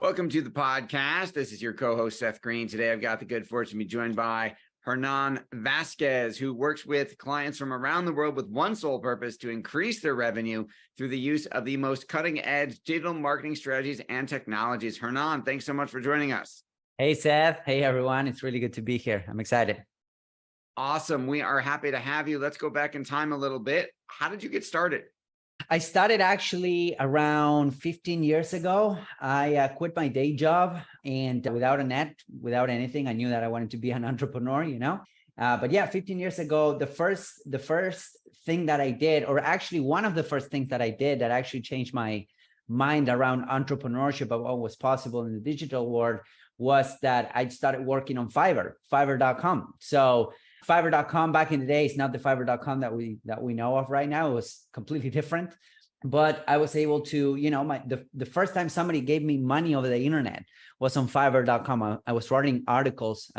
Welcome to the podcast. This is your co-host, Seth Greene. Today, I've got the good fortune to be joined by Hernan Vazquez, who works with clients from around the world with one sole purpose: to increase their revenue through the use of the most cutting-edge digital marketing strategies and technologies. Hernan, thanks so much for joining us. Hey, Seth. Hey, everyone. It's really good to be here. I'm excited. Awesome. We are happy to have you. Let's go back in time a little bit. How did you get started? I started actually around 15 years ago. I quit my day job, and without a net, without anything, I knew that I wanted to be an entrepreneur, But yeah, 15 years ago, the first thing that I did, or actually one of the first things that I did that actually changed my mind around entrepreneurship of what was possible in the digital world, was that I started working on Fiverr, Fiverr.com. So Fiverr.com back in the day is not the Fiverr.com that we know of right now. It was completely different. But I was able to, the first time somebody gave me money over the internet was on Fiverr.com. I was writing articles.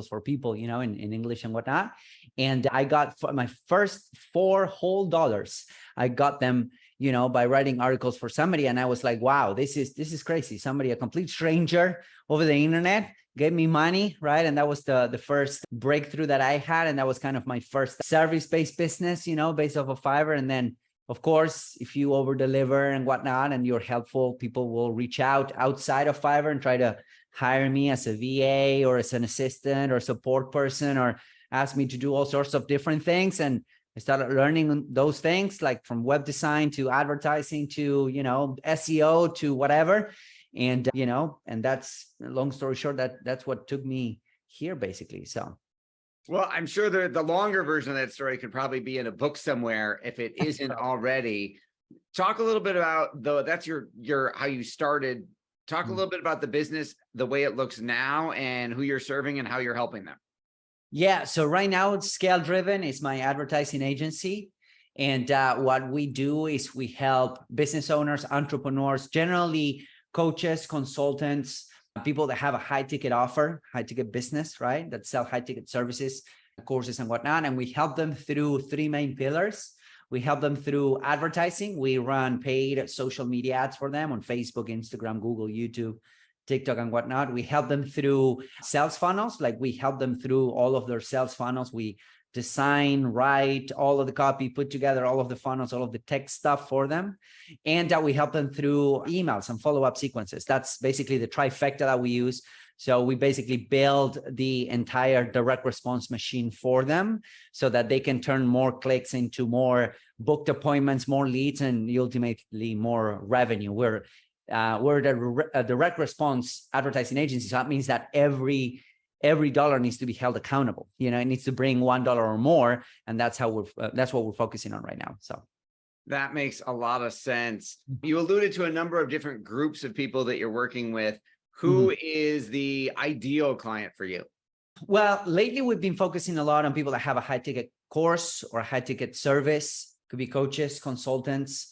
For people, in English and whatnot. And I got my first $4 whole. I got them, by writing articles for somebody. And I was like, wow, this is crazy. Somebody, a complete stranger over the internet, gave me money, right? And that was the first breakthrough that I had. And that was kind of my first service-based business, based off of Fiverr. And then, of course, if you over-deliver and whatnot, and you're helpful, people will reach out outside of Fiverr and try to hire me as a VA or as an assistant or support person, or ask me to do all sorts of different things. And I started learning those things, like from web design to advertising to, SEO to whatever. And, and that's, long story short, that's what took me here, basically. So. Well, I'm sure the longer version of that story could probably be in a book somewhere if it isn't already. Talk a little bit about, though, that's your how you started. Talk a little bit about the business, the way it looks now, and who you're serving and how you're helping them. Yeah. So right now it's Scale Driven. It's my advertising agency. And what we do is we help business owners, entrepreneurs, generally coaches, consultants, people that have a high ticket offer, high ticket business, right? That sell high ticket services, courses and whatnot. And we help them through three main pillars. We help them through advertising. We run paid social media ads for them on Facebook, Instagram, Google, YouTube, TikTok and whatnot. We help them through sales funnels. Like we help them through all of their sales funnels. We design, write all of the copy, put together all of the funnels, all of the tech stuff for them. And we help them through emails and follow-up sequences. That's basically the trifecta that we use. So we basically build the entire direct response machine for them so that they can turn more clicks into more booked appointments, more leads, and ultimately more revenue. We're the direct response advertising agency. So that means that every dollar needs to be held accountable. It needs to bring $1 or more. And that's what we're focusing on right now. So that makes a lot of sense. You alluded to a number of different groups of people that you're working with. Who is the ideal client for you? Well, lately we've been focusing a lot on people that have a high ticket course or a high ticket service. Could be coaches, consultants.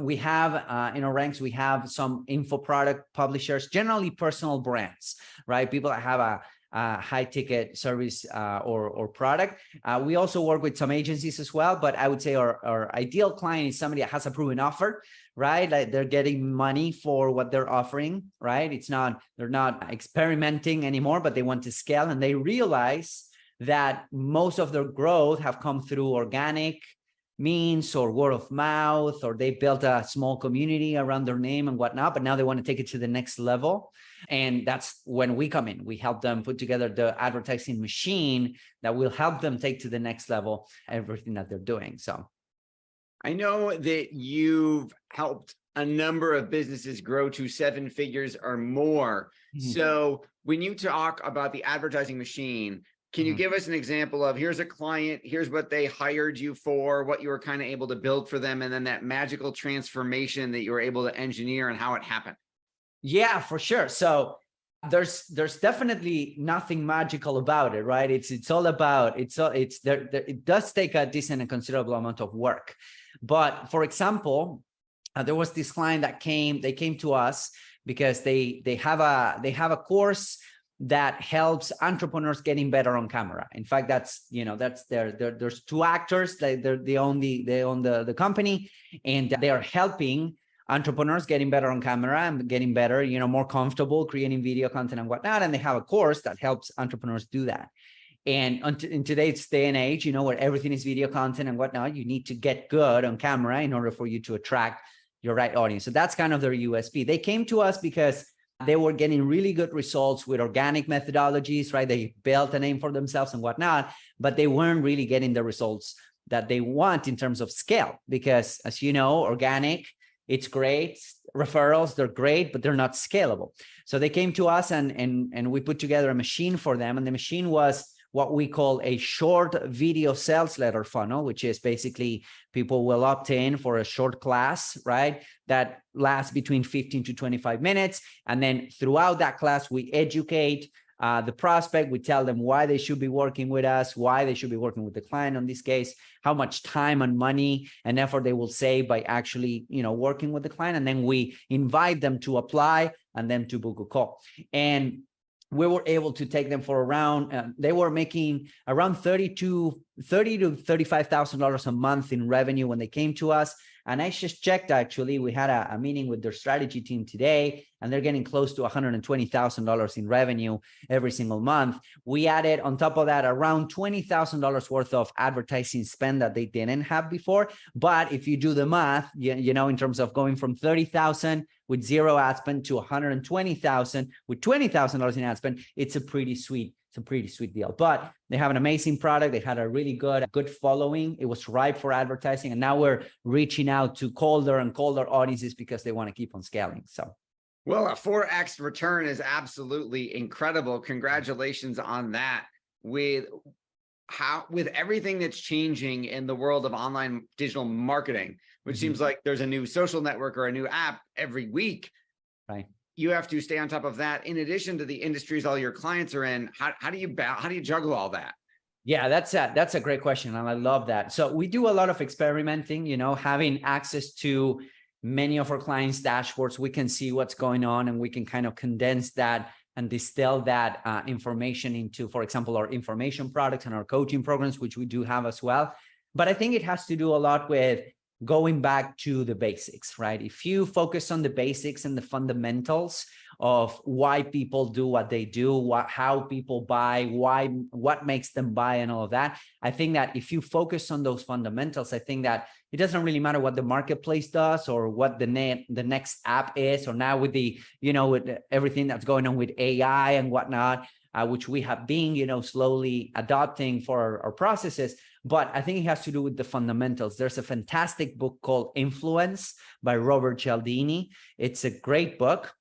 We have in our ranks, we have some info product publishers, generally personal brands, right? People that have a high ticket service or product. We also work with some agencies as well, but I would say our ideal client is somebody that has a proven offer, right? Like they're getting money for what they're offering, right? They're not experimenting anymore, but they want to scale, and they realize that most of their growth have come through organic means or word of mouth, or they built a small community around their name and whatnot, but now they want to take it to the next level. And that's when we come in. We help them put together the advertising machine that will help them take to the next level everything that they're doing. So I know that you've helped a number of businesses grow to 7 figures or more. So when you talk about the advertising machine, can you give us an example of, here's a client, here's what they hired you for, what you were kind of able to build for them, and then that magical transformation that you were able to engineer and how it happened? Yeah, for sure. So there's definitely nothing magical about it, right? It's all about, it does take a decent and considerable amount of work. But for example, there was this client that came to us because they have a course that helps entrepreneurs getting better on camera. In fact, there's two actors. They own the company, and they are helping entrepreneurs getting better on camera and getting better, more comfortable creating video content and whatnot. And they have a course that helps entrepreneurs do that. And in today's day and age, where everything is video content and whatnot, you need to get good on camera in order for you to attract your right audience. So that's kind of their USP. They came to us because they were getting really good results with organic methodologies, right? They built a name for themselves and whatnot, but they weren't really getting the results that they want in terms of scale. Because as you know, organic, it's great. Referrals, they're great, but they're not scalable. So they came to us and we put together a machine for them. And the machine was what we call a short video sales letter funnel, which is basically people will opt in for a short class, right? That lasts between 15 to 25 minutes. And then throughout that class, we educate the prospect. We tell them why they should be working with us, why they should be working with the client in this case, how much time and money and effort they will save by actually, working with the client. And then we invite them to apply and then to book a call. And we were able to take them for around, they were making around $30,000 to $35,000 a month in revenue when they came to us. And I just checked, actually, we had a meeting with their strategy team today, and they're getting close to $120,000 in revenue every single month. We added on top of that around $20,000 worth of advertising spend that they didn't have before. But if you do the math, in terms of going from 30,000 with zero ad spend to 120,000 with $20,000 in ad spend, it's a pretty sweet deal. But they have an amazing product. They had a really good following. It was ripe for advertising. And now we're reaching out to colder and colder audiences because they want to keep on scaling. So, well, a 4x return is absolutely incredible. Congratulations on that. With everything that's changing in the world of online digital marketing, which seems like there's a new social network or a new app every week. Right. You have to stay on top of that. In addition to the industries all your clients are in, how do you juggle all that? Yeah, that's a great question. And I love that. So we do a lot of experimenting, having access to many of our clients' dashboards. We can see what's going on and we can kind of condense that and distill that information into, for example, our information products and our coaching programs, which we do have as well. But I think it has to do a lot with going back to the basics, right? If you focus on the basics and the fundamentals of why people do what they do, how people buy, what makes them buy and all of that, I think that if you focus on those fundamentals, I think that it doesn't really matter what the marketplace does or what the next app is, or now with the, with everything that's going on with AI and whatnot, which we have been, slowly adopting for our processes. But I think it has to do with the fundamentals. There's a fantastic book called Influence by Robert Cialdini. It's a great book.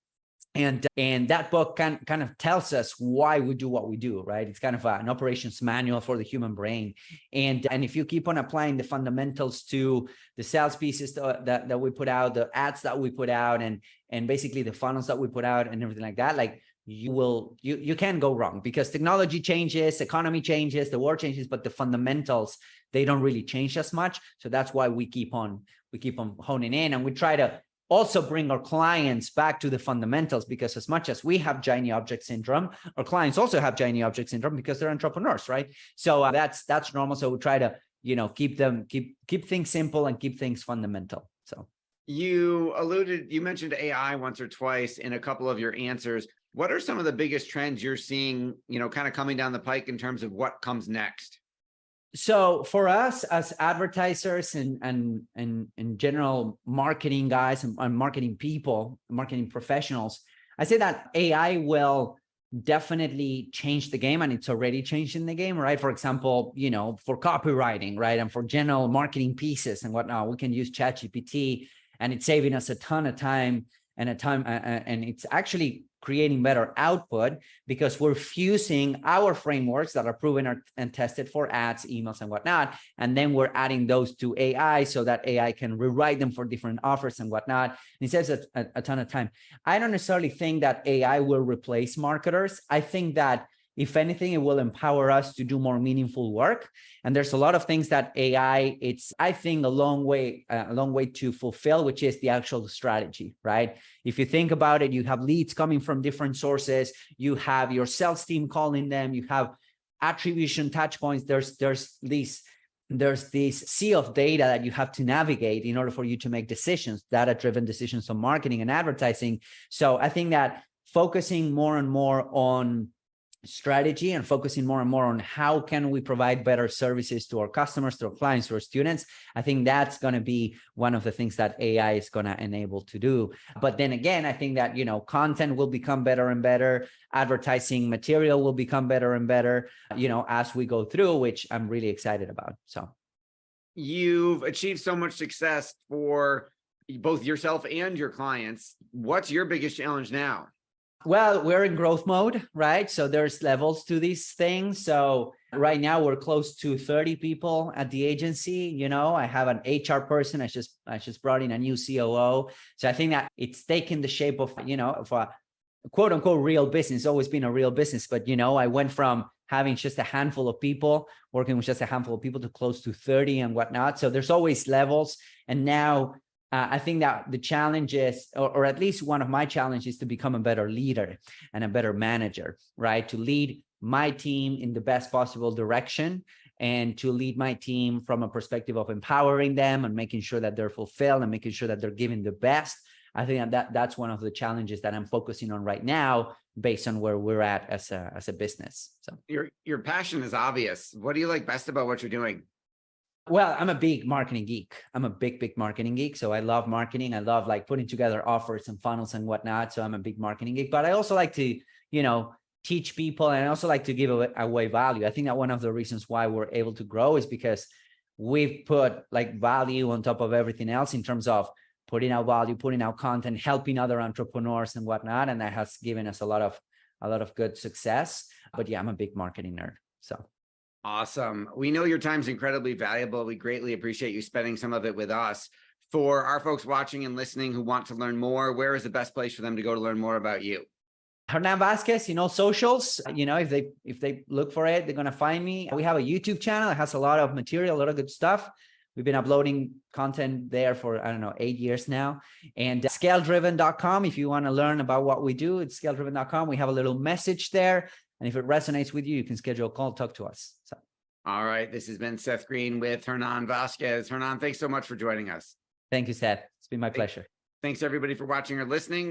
And that book kind of tells us why we do what we do, right? It's kind of an operations manual for the human brain. And if you keep on applying the fundamentals to the sales pieces that we put out, the ads that we put out, and basically the funnels that we put out and everything like that, like you can't go wrong, because technology changes, economy changes, the world changes, but the fundamentals, they don't really change as much. So that's why we keep on honing in, and we try to also bring our clients back to the fundamentals, because as much as we have shiny object syndrome, our clients also have shiny object syndrome because they're entrepreneurs, right? So that's normal. So we try to, keep things simple and keep things fundamental. So you mentioned AI once or twice in a couple of your answers. What are some of the biggest trends you're seeing, kind of coming down the pike in terms of what comes next? So for us as advertisers and general marketing guys and marketing people, marketing professionals, I say that AI will definitely change the game, and it's already changing the game, right? For example, for copywriting, right? And for general marketing pieces and whatnot, we can use ChatGPT, and it's saving us a ton of time and it's actually creating better output, because we're fusing our frameworks that are proven and tested for ads, emails, and whatnot. And then we're adding those to AI so that AI can rewrite them for different offers and whatnot. And it saves a ton of time. I don't necessarily think that AI will replace marketers. I think that if anything, it will empower us to do more meaningful work. And there's a lot of things that AI, it's, I think, a long way to fulfill, which is the actual strategy, right? If you think about it, you have leads coming from different sources, you have your sales team calling them, you have attribution touch points. There's these there's this sea of data that you have to navigate in order for you to make decisions, data-driven decisions on marketing and advertising. So I think that focusing more and more on strategy and focusing more and more on how can we provide better services to our customers, to our clients, to our students, I think that's going to be one of the things that AI is going to enable to do. But then again, I think that, content will become better and better. Advertising material will become better and better, as we go through, which I'm really excited about. So you've achieved so much success for both yourself and your clients. What's your biggest challenge now? Well, we're in growth mode, right? So there's levels to these things. So right now we're close to 30 people at the agency. I have an HR person. I just brought in a new COO. So I think that it's taken the shape of, of a quote unquote real business. It's always been a real business, but I went from having just a handful of people, working with just a handful of people, to close to 30 and whatnot. So there's always levels. And now I think that the challenge is, or at least one of my challenges, is to become a better leader and a better manager, right? To lead my team in the best possible direction, and to lead my team from a perspective of empowering them and making sure that they're fulfilled and making sure that they're giving the best. I think that's one of the challenges that I'm focusing on right now, based on where we're at as a business. So your passion is obvious. What do you like best about what you're doing? Well, I'm a big marketing geek. I'm a big marketing geek. So I love marketing. I love putting together offers and funnels and whatnot. So I'm a big marketing geek, but I also like to, teach people, and I also like to give away value. I think that one of the reasons why we're able to grow is because we've put value on top of everything else, in terms of putting out value, putting out content, helping other entrepreneurs and whatnot. And that has given us a lot of good success. But yeah, I'm a big marketing nerd. So. Awesome. We know your time's incredibly valuable. We greatly appreciate you spending some of it with us. For our folks watching and listening who want to learn more, where is the best place for them to go to learn more about you? Hernan Vazquez, socials, if they look for it, they're going to find me. We have a YouTube channel that has a lot of material, a lot of good stuff. We've been uploading content there for, 8 years now. And scaledriven.com, if you want to learn about what we do, it's scaledriven.com. We have a little message there. And if it resonates with you, you can schedule a call, talk to us. So. All right. This has been Seth Greene with Hernan Vazquez. Hernan, thanks so much for joining us. Thank you, Seth. It's been my pleasure. Thanks everybody for watching or listening.